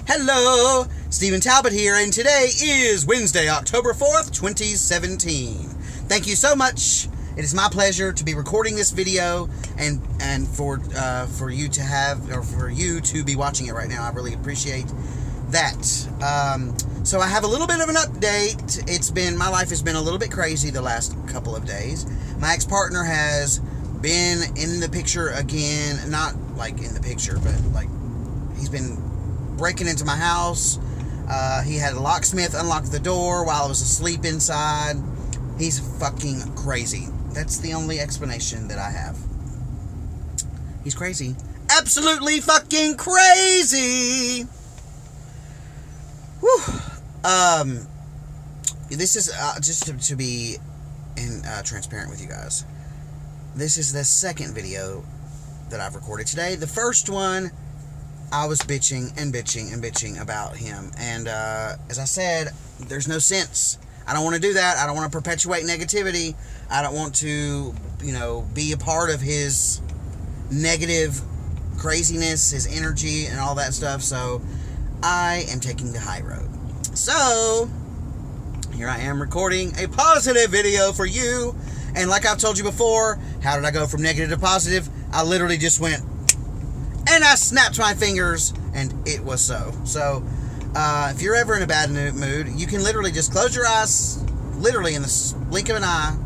Hello, Stephen Talbot here, and today is Wednesday, October 4th, 2017. Thank you so much. It is my pleasure to be recording this video and for you to have, or for you to be watching it right now. I really appreciate that. So I have a little bit of an update. My life has been a little bit crazy the last couple of days. My ex-partner has been in the picture again, not like in the picture, but like he's been breaking into my house. He had a locksmith unlock the door while I was asleep inside. He's fucking crazy. That's the only explanation that I have. He's crazy. Absolutely fucking crazy! Whew. This is, just to be transparent with you guys. This is the second video that I've recorded today. The first one, I was bitching about him. And, as I said, there's no sense. I don't want to do that. I don't want to perpetuate negativity. I don't want to, be a part of his negative craziness, his energy, and all that stuff. So, I am taking the high road. So, here I am recording a positive video for you. And like I've told you before, how did I go from negative to positive? I literally just went, and I snapped my fingers, and it was so. So, if you're ever in a bad mood, you can literally just close your eyes, literally in the blink of an eye,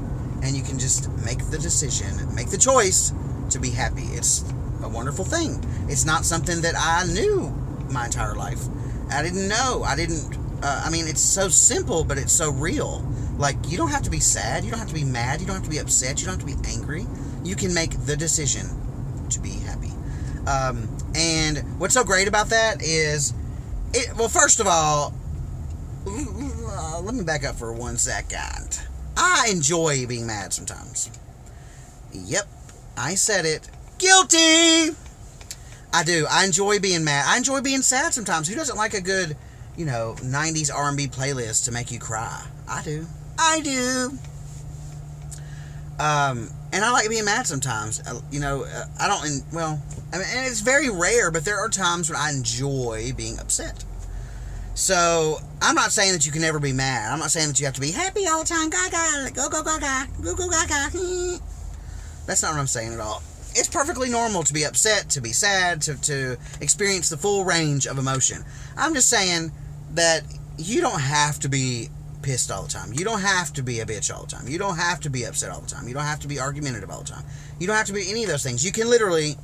and you can just make the decision, make the choice to be happy. It's a wonderful thing. It's not something that I knew my entire life. I didn't know. It's so simple, but it's so real. Like, you don't have to be sad. You don't have to be mad. You don't have to be upset. You don't have to be angry. You can make the decision to be happy. And what's so great about that is, first of all, let me back up for 1 second. I enjoy being mad sometimes. Yep, I said it. Guilty! I do. I enjoy being mad. I enjoy being sad sometimes. Who doesn't like a good, 90s R&B playlist to make you cry? I do. And I like being mad sometimes. And it's very rare, but there are times when I enjoy being upset. So, I'm not saying that you can never be mad. I'm not saying that you have to be happy all the time. Gaga, go, go, gaga, go, go, gaga. That's not what I'm saying at all. It's perfectly normal to be upset, to be sad, to experience the full range of emotion. I'm just saying that you don't have to be pissed all the time. You don't have to be a bitch all the time. You don't have to be upset all the time. You don't have to be argumentative all the time. You don't have to be any of those things. You can literally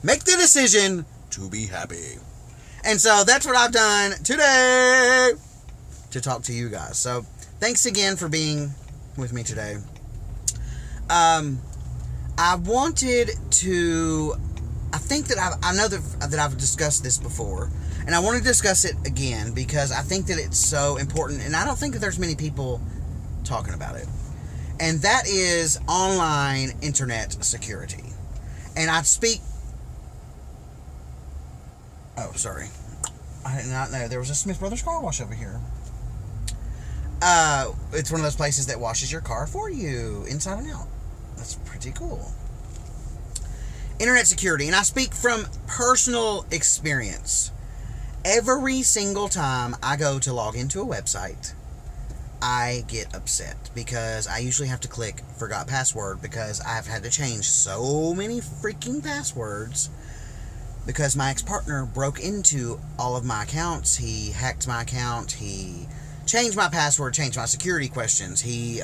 make the decision to be happy. And so that's what I've done today to talk to you guys. So thanks again for being with me today. I wanted to, I know that I've discussed this before, and I want to discuss it again because I think that it's so important, and I don't think that there's many people talking about it. And that is online internet security. And I speak... Oh, sorry. I did not know there was a Smith Brothers car wash over here. It's one of those places that washes your car for you, inside and out. That's pretty cool. Internet security, and I speak from personal experience. Every single time I go to log into a website, I get upset because I usually have to click forgot password because I've had to change so many freaking passwords because my ex-partner broke into all of my accounts. He hacked my account. He changed my password, changed my security questions. He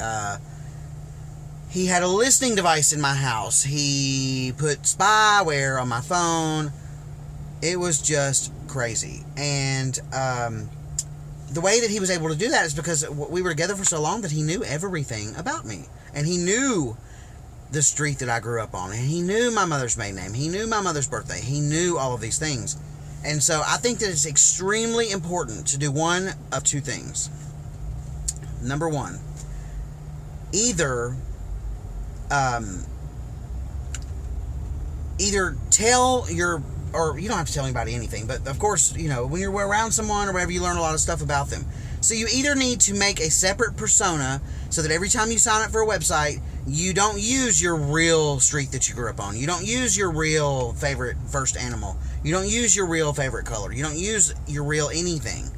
had a listening device in my house. He put spyware on my phone. It was just crazy. And the way that he was able to do that is because we were together for so long that he knew everything about me. And he knew the street that I grew up on. And he knew my mother's maiden name. He knew my mother's birthday. He knew all of these things. And so I think that it's extremely important to do one of two things. Number one, either tell your, or you don't have to tell anybody anything, but of course, when you're around someone or whatever, you learn a lot of stuff about them. So you either need to make a separate persona so that every time you sign up for a website, you don't use your real street that you grew up on. You don't use your real favorite first animal. You don't use your real favorite color. You don't use your real anything.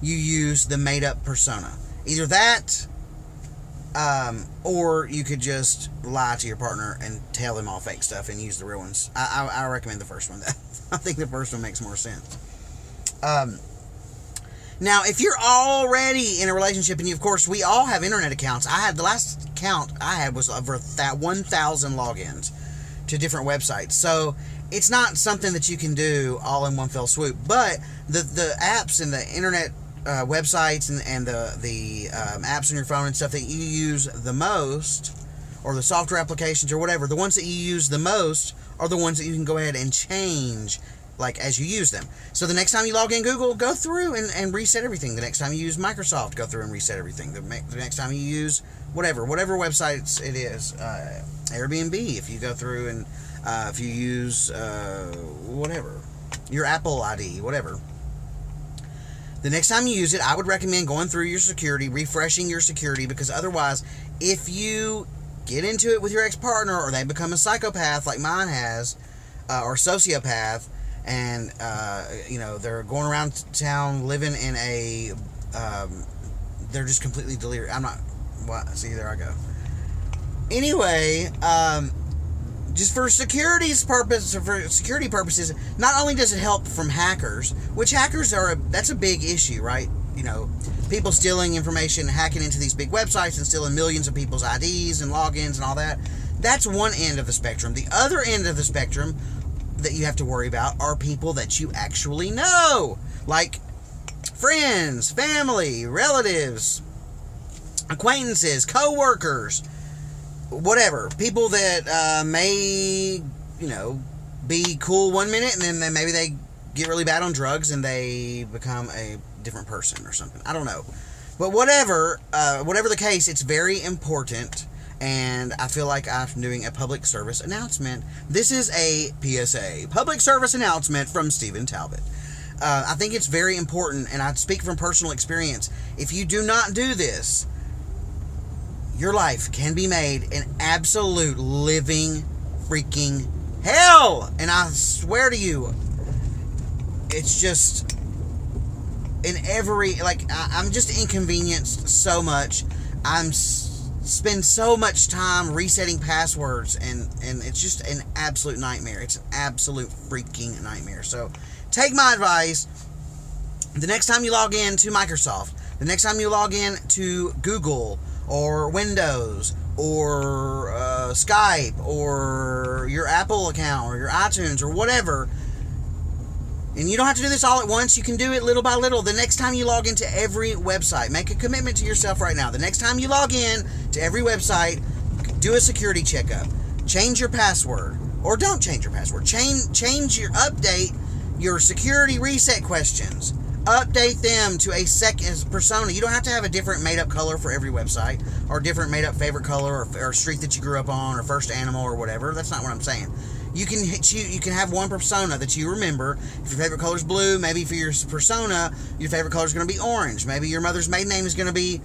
You use the made-up persona. Either that, or you could just lie to your partner and tell them all fake stuff and use the real ones. I recommend the first one. I think the first one makes more sense. Now, if you're already in a relationship, and of course, we all have internet accounts. The last count I had was over 1,000 logins to different websites. So it's not something that you can do all in one fell swoop. But the apps and the internet websites and the apps on your phone and stuff that you use the most, or the software applications or whatever, the ones that you use the most are the ones that you can go ahead and change like as you use them. So the next time you log in Google, go through and reset everything. The next time you use Microsoft, go through and reset everything. The next time you use whatever websites it is, Airbnb, if you go through and if you use whatever, your Apple ID, whatever. The next time you use it, I would recommend going through your security, refreshing your security, because otherwise, if you get into it with your ex-partner or they become a psychopath like mine has, or sociopath, and they're going around town living in a they're just completely delirious. See, there I go. Anyway, just for security purposes, not only does it help from hackers, which hackers that's a big issue, right? People stealing information, hacking into these big websites and stealing millions of people's IDs and logins and all that. That's one end of the spectrum. The other end of the spectrum that you have to worry about are people that you actually know, like friends, family, relatives, acquaintances, co-workers, whatever. People that may, be cool one minute and then maybe they get really bad on drugs and they become a different person or something. I don't know. But whatever the case, it's very important. And I feel like I'm doing a public service announcement. This is a PSA, public service announcement from Stephen Talbot. I think it's very important, and I speak from personal experience. If you do not do this, your life can be made an absolute living freaking hell. And I swear to you, it's just I'm just inconvenienced so much. Spend so much time resetting passwords, and it's just an absolute nightmare. It's an absolute freaking nightmare. So take my advice. The next time you log in to Microsoft, the next time you log in to Google or Windows or Skype or your Apple account or your iTunes or whatever, and you don't have to do this all at once. You can do it little by little. The next time you log into every website, make a commitment to yourself right now. The next time you log in to every website, do a security checkup. Change your password. Or don't change your password. Update your security reset questions. Update them to a second persona. You don't have to have a different made-up color for every website, or different made-up favorite color, or street that you grew up on, or first animal, or whatever. That's not what I'm saying. You can have one persona that you remember. If your favorite color is blue, maybe for your persona, your favorite color is going to be orange. Maybe your mother's maiden name is going to be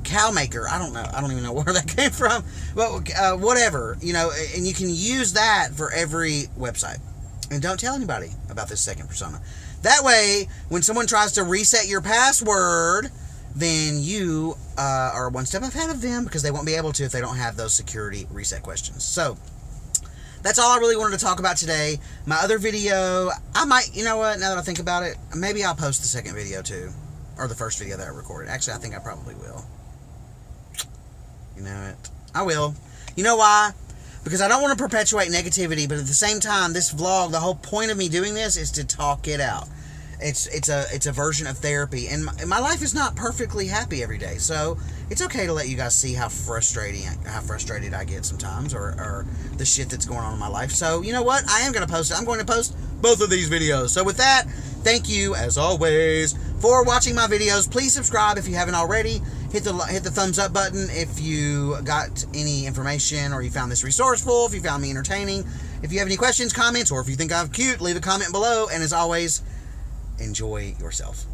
Cowmaker. I don't know. I don't even know where that came from. But whatever, and you can use that for every website. And don't tell anybody about this second persona. That way, when someone tries to reset your password, then you are one step ahead of them, because they won't be able to if they don't have those security reset questions. So that's all I really wanted to talk about today. My other video, I might, now that I think about it, maybe I'll post the second video too. Or the first video that I recorded. Actually, I think I probably will. You know it. I will. You know why? Because I don't want to perpetuate negativity, but at the same time, this vlog, the whole point of me doing this is to talk it out. It's a version of therapy, and my life is not perfectly happy every day, so it's okay to let you guys see how frustrated I get sometimes, or the shit that's going on in my life. So you know what? I am going to post it. I'm going to post both of these videos. So with that, thank you as always for watching my videos. Please subscribe if you haven't already. Hit the thumbs up button if you got any information, or you found this resourceful, if you found me entertaining. If you have any questions, comments, or if you think I'm cute, leave a comment below. And as always, enjoy yourself.